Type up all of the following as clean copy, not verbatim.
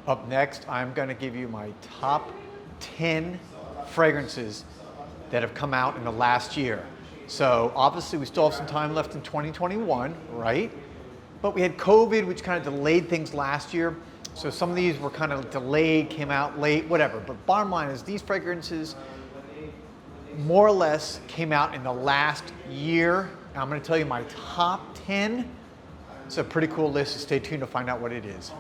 Up next, I'm going to give you my top 10 fragrances that have come out in the last year. So obviously we still have some time left in 2021, right? But we had COVID, which kind of delayed things last year. So some of these were kind of delayed, came out late, whatever. But bottom line is these fragrances more or less came out in the last year. And I'm going to tell you my top 10. It's a pretty cool list, so stay tuned to find out what it is.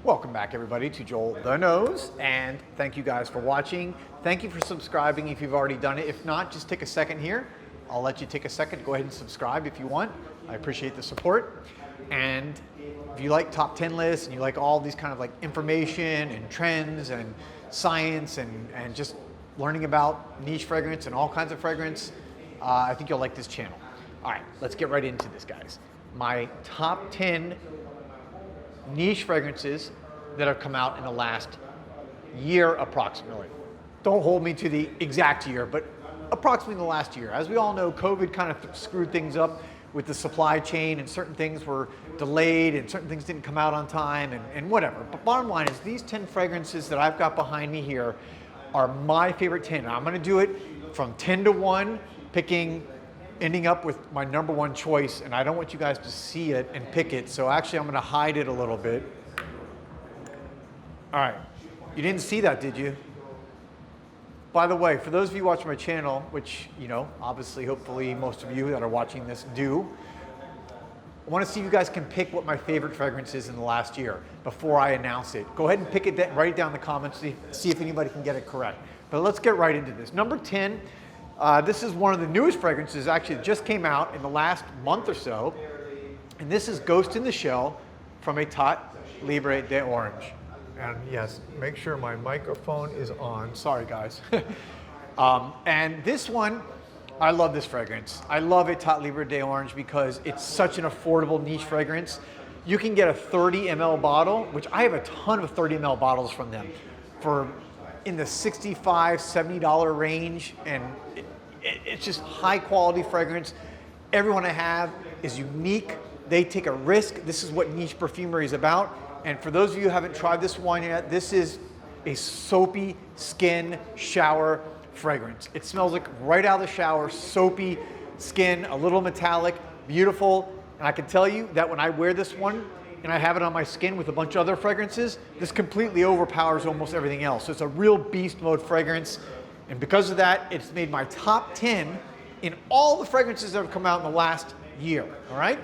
Welcome back everybody to Joel the Nose, and thank you guys for watching. Thank you for subscribing if you've already done it. If not, just take a second here. I'll let you take a second to go ahead and subscribe if you want. I appreciate the support. And if you like top 10 lists and you like all these kind of like information and trends and science and just learning about niche fragrance and all kinds of fragrance, I think you'll like this channel. All right, let's get right into this, guys. My top 10 niche fragrances that have come out in the last year approximately. Don't hold me to the exact year, but approximately in the last year. As we all know, COVID kind of screwed things up with the supply chain, and certain things were delayed and certain things didn't come out on time and whatever. But bottom line is these 10 fragrances that I've got behind me here are my favorite 10. I'm gonna do it from 10 to 1, ending up with my number one choice, and I don't want you guys to see it and pick it, so actually I'm gonna hide it a little bit. All right, you didn't see that, did you? By the way, for those of you watching my channel, which, you know, obviously, hopefully most of you that are watching this do, I wanna see if you guys can pick what my favorite fragrance is in the last year before I announce it. Go ahead and pick it, write it down in the comments, see if anybody can get it correct. But let's get right into this. Number 10, this is one of the newest fragrances, actually it just came out in the last month or so, and this is Ghost in the Shell from État Libre d'Orange. And yes, make sure my microphone is on. Sorry guys. And this one, I love this fragrance. I love État Libre d'Orange because it's such an affordable niche fragrance. You can get a 30 ml bottle, which I have a ton of 30 ml bottles from them, for in the $65, $70 range, and it's just high quality fragrance. Everyone I have is unique. They take a risk. This is what niche perfumery is about. And for those of you who haven't tried this one yet, this is a soapy skin shower fragrance. It smells like right out of the shower, soapy skin, a little metallic, beautiful. And I can tell you that when I wear this one and I have it on my skin with a bunch of other fragrances, this completely overpowers almost everything else. So it's a real beast mode fragrance. And because of that, it's made my top 10 in all the fragrances that have come out in the last year, all right?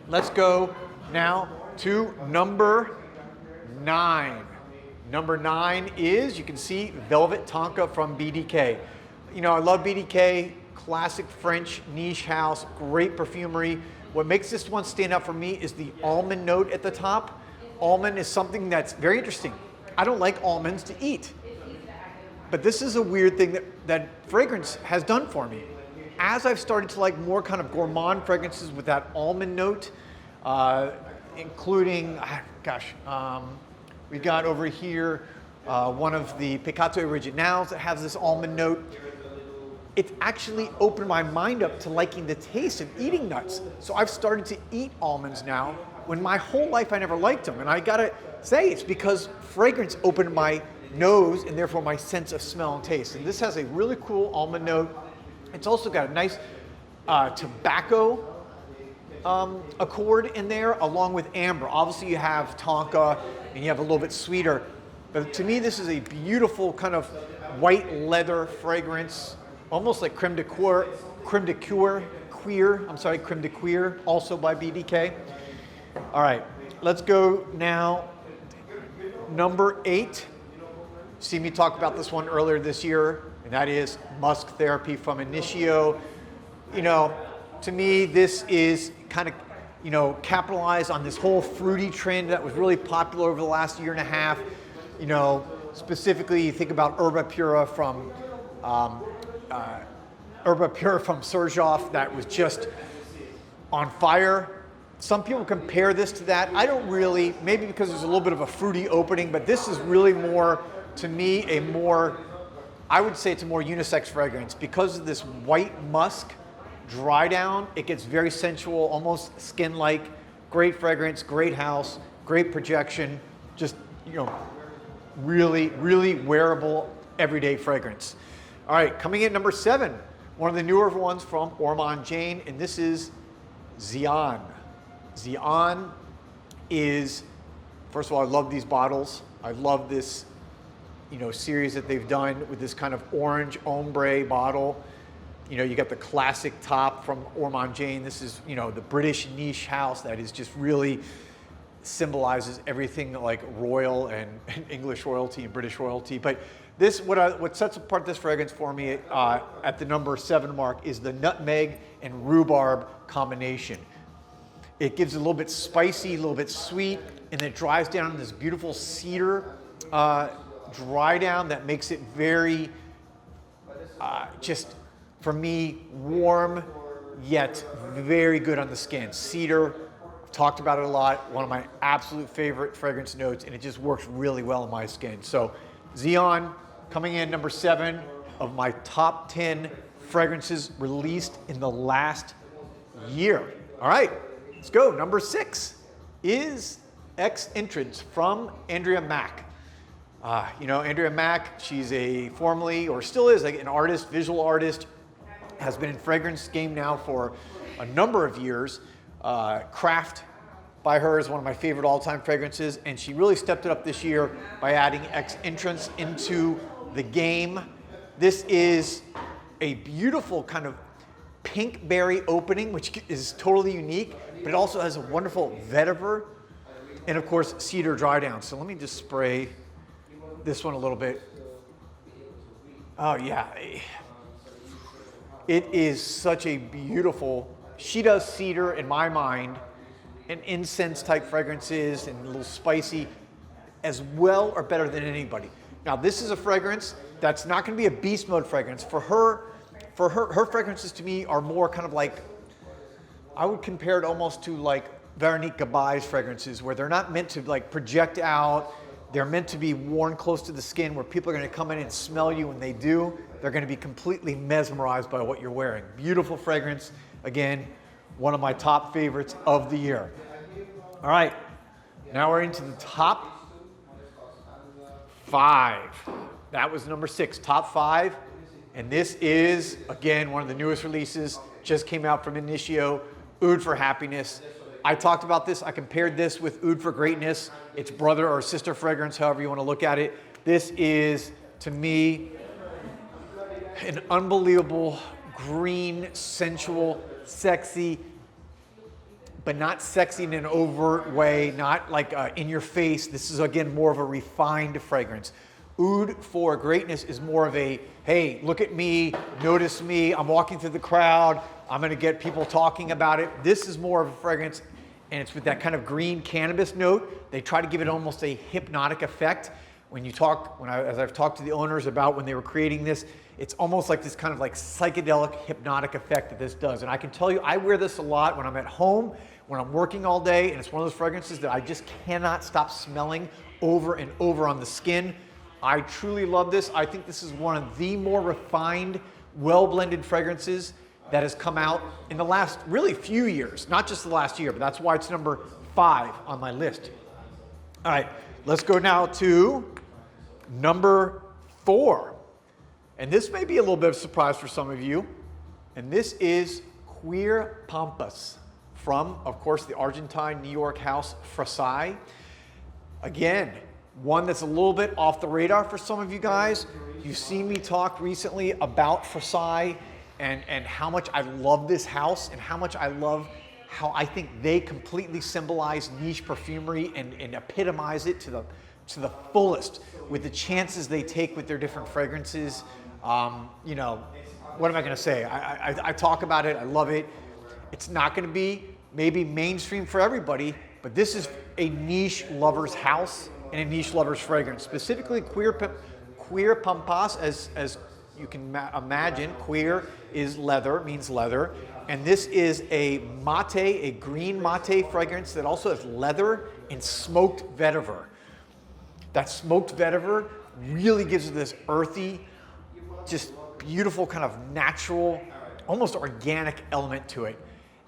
Let's go now to number 9. Number 9 is, you can see, Velvet Tonka from BDK. You know, I love BDK, classic French niche house, great perfumery. What makes this one stand out for me is the almond note at the top. Almond is something that's very interesting. I don't like almonds to eat, but this is a weird thing that fragrance has done for me. As I've started to like more kind of gourmand fragrances with that almond note, including, we've got over here one of the Peccato Originals that has this almond note. It's actually opened my mind up to liking the taste of eating nuts. So I've started to eat almonds now, when my whole life I never liked them. And I gotta say, it's because fragrance opened my nose and therefore my sense of smell and taste. And this has a really cool almond note. It's also got a nice tobacco accord in there, along with amber. Obviously you have Tonka and you have a little bit sweeter, but to me this is a beautiful kind of white leather fragrance, almost like creme de coeur, also by BDK. All right, let's go now. Number 8, see me talk about this one earlier this year, and that is Musk Therapy from Initio. You know, to me, this is kind of, you know, capitalize on this whole fruity trend that was really popular over the last year and a half. You know, specifically, you think about Herba Pura from Surjoff that was just on fire. Some people compare this to that. I don't really, maybe because there's a little bit of a fruity opening, but this is really more, to me, a more I would say it's a more unisex fragrance because of this white musk dry down. It gets very sensual, almost skin-like. Great fragrance, great house, great projection. Just, you know, really, really wearable everyday fragrance. All right, coming in number 7, one of the newer ones from Osme Jane, and this is xi'an. xi'an is, first of all, I love these bottles. I love this, you know, series that they've done with this kind of orange ombre bottle. You know, you got the classic top from Osme Jane. This is, you know, the British niche house that is just really symbolizes everything like royal and English royalty and British royalty. But this, what sets apart this fragrance for me at the number 7 mark is the nutmeg and rhubarb combination. It gives it a little bit spicy, a little bit sweet, and then it dries down in this beautiful cedar dry down that makes it very, just for me, warm, yet very good on the skin. Cedar, I've talked about it a lot, one of my absolute favorite fragrance notes, and it just works really well on my skin. So xi'an coming in number 7 of my top 10 fragrances released in the last year. All right, let's go. Number 6 is X Entrance from Andrea Mack. You know, Andrea Mack, she's a formerly, or still is, like an artist, visual artist, has been in fragrance game now for a number of years. Craft by her is one of my favorite all-time fragrances, and she really stepped it up this year by adding X Entrance into the game. This is a beautiful kind of pink berry opening, which is totally unique, but it also has a wonderful vetiver and, of course, cedar dry down. So let me just spray this one a little bit. Oh yeah, it is such a beautiful, she does cedar in my mind and incense type fragrances and a little spicy as well or better than anybody. Now this is a fragrance that's not going to be a beast mode fragrance. For her fragrances to me are more kind of like, I would compare it almost to like Veronique Gabay's fragrances, where they're not meant to like project out. They're meant to be worn close to the skin, where people are going to come in and smell you. When they do, they're going to be completely mesmerized by what you're wearing. Beautiful fragrance. Again, one of my top favorites of the year. All right, now we're into the top 5. That was number 6, top 5. And this is, again, one of the newest releases. Just came out from Initio, Oud for Happiness. I talked about this. I compared this with Oud for Greatness. It's brother or sister fragrance, however you want to look at it. This is, to me, an unbelievable, green, sensual, sexy, but not sexy in an overt way, not like in your face. This is, again, more of a refined fragrance. Oud for Greatness is more of a, hey, look at me, notice me, I'm walking through the crowd, I'm going to get people talking about it. This is more of a fragrance, and it's with that kind of green cannabis note. They try to give it almost a hypnotic effect. When you talk, as I've talked to the owners about when they were creating this, it's almost like this kind of like psychedelic hypnotic effect that this does. And I can tell you, I wear this a lot when I'm at home, when I'm working all day, and it's one of those fragrances that I just cannot stop smelling over and over on the skin. I truly love this. I think this is one of the more refined, well-blended fragrances that has come out in the last really few years, not just the last year, but that's why it's number 5 on my list. All right, let's go now to number 4. And this may be a little bit of a surprise for some of you. And this is Queer Pompous from, of course, the Argentine New York house Frasai. Again, one that's a little bit off the radar for some of you guys. You've seen me talk recently about Frasai and how much I love this house and how much I love how I think they completely symbolize niche perfumery and epitomize it to the fullest with the chances they take with their different fragrances. You know, what am I going to say? I talk about it. I love it. It's not going to be maybe mainstream for everybody, but this is a niche lover's house and a niche lover's fragrance. Specifically, Queer Pompous, as you can imagine, queer is leather, means leather. And this is a mate, a green mate fragrance that also has leather and smoked vetiver. That smoked vetiver really gives it this earthy, just beautiful kind of natural, almost organic element to it.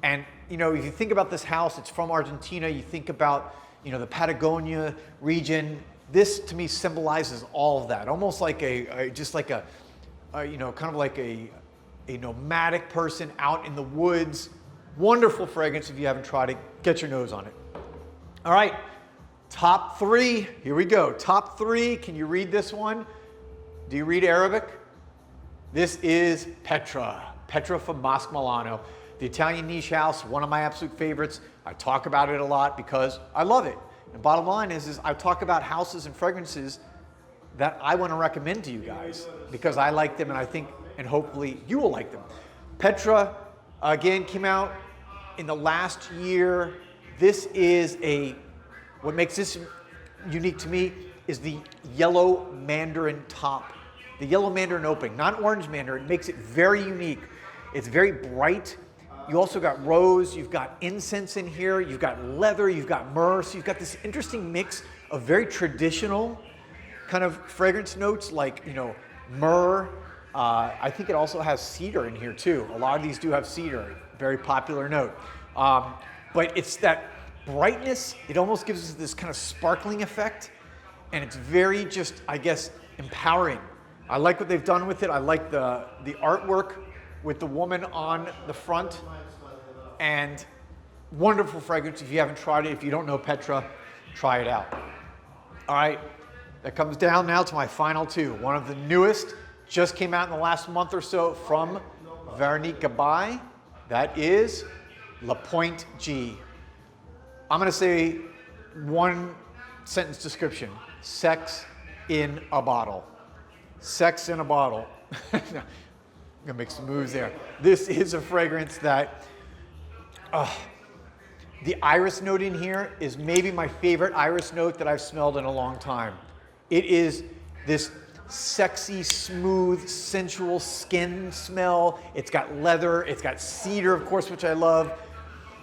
And you know, if you think about this house, it's from Argentina. You think about, you know, the Patagonia region. This to me symbolizes all of that, almost like just like a you know, kind of like a nomadic person out in the woods. Wonderful fragrance. If you haven't tried it, get your nose on it. All right, top 3, here we go. Top 3, can you read this one? Do you read Arabic? This is Petra. Petra from Musk Milano. The Italian niche house, one of my absolute favorites. I talk about it a lot because I love it. And bottom line is I talk about houses and fragrances that I want to recommend to you guys because I like them, and I think, and hopefully you will like them. Petra, again, came out in the last year. This is what makes this unique to me is the yellow mandarin top. The yellow mandarin opening, not orange mandarin, makes it very unique. It's very bright. You also got rose, you've got incense in here, you've got leather, you've got myrrh. So you've got this interesting mix of very traditional kind of fragrance notes like, you know, myrrh. I think it also has cedar in here too. A lot of these do have cedar, very popular note. But it's that brightness, it almost gives us this kind of sparkling effect, and it's very just, I guess, empowering. I like what they've done with it. I like the artwork with the woman on the front, and wonderful fragrance. If you haven't tried it, if you don't know Petra, try it out. All right, that comes down now to my final 2. One of the newest, just came out in the last month or so from Veronique Gabai. That is La Pointe G. I'm gonna say one sentence description: sex in a bottle. Sex in a bottle. I'm gonna make some moves there. This is a fragrance that, the iris note in here is maybe my favorite iris note that I've smelled in a long time. It is this sexy, smooth, sensual skin smell. It's got leather, it's got cedar, of course, which I love.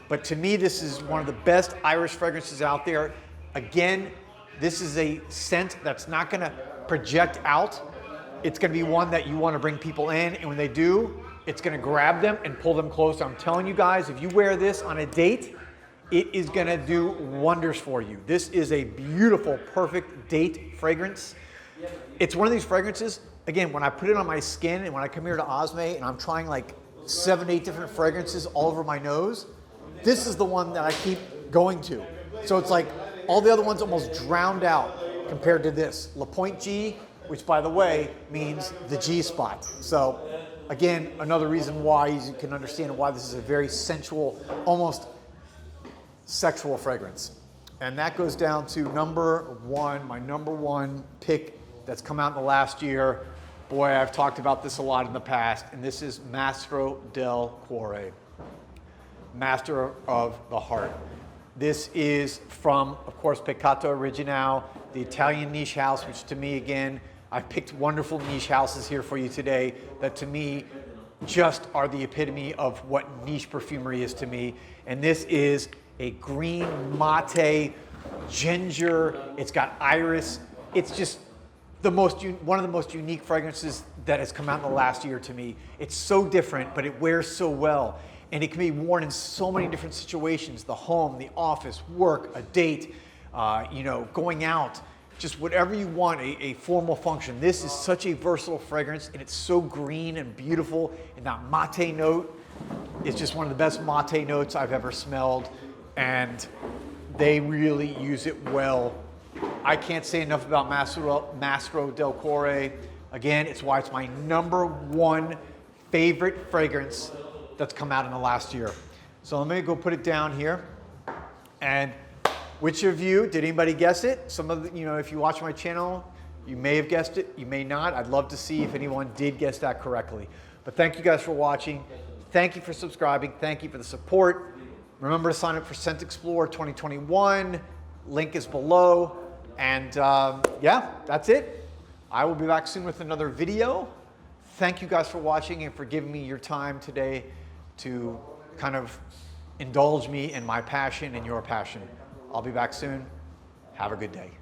But to me, this is one of the best iris fragrances out there. Again, this is a scent that's not gonna project out. It's gonna be one that you wanna bring people in, and when they do, it's gonna grab them and pull them close. I'm telling you guys, if you wear this on a date, it is gonna do wonders for you. This is a beautiful, perfect date fragrance. It's one of these fragrances, again, when I put it on my skin and when I come here to Osme and I'm trying like 7, 8 different fragrances all over my nose, this is the one that I keep going to. So it's like all the other ones almost drowned out compared to this. La Pointe G, which by the way means the G spot. So again, another reason why you can understand why this is a very sensual, almost sexual fragrance. And that goes down to number 1, my number 1 pick that's come out in the last year. Boy, I've talked about this a lot in the past, and this is Mastro del Cuore. Master of the Heart. This is from, of course, Peccato Originale, the Italian niche house, which to me, again, I've picked wonderful niche houses here for you today that to me just are the epitome of what niche perfumery is to me. And this is a green mate, ginger, it's got iris. It's just one of the most unique fragrances that has come out in the last year to me. It's so different, but it wears so well. And it can be worn in so many different situations: the home, the office, work, a date, you know, going out, just whatever you want, a formal function. This is such a versatile fragrance, and it's so green and beautiful. And that mate note is just one of the best mate notes I've ever smelled. And they really use it well. I can't say enough about Mastro del Cuore. Again, it's why it's my number 1 favorite fragrance that's come out in the last year. So let me go put it down here. And which of you, did anybody guess it? Some of the, you know, if you watch my channel, you may have guessed it, you may not. I'd love to see if anyone did guess that correctly. But thank you guys for watching. Thank you for subscribing. Thank you for the support. Remember to sign up for ScentXplore 2021. Link is below. And yeah, that's it. I will be back soon with another video. Thank you guys for watching and for giving me your time today to kind of indulge me in my passion and your passion. I'll be back soon. Have a good day.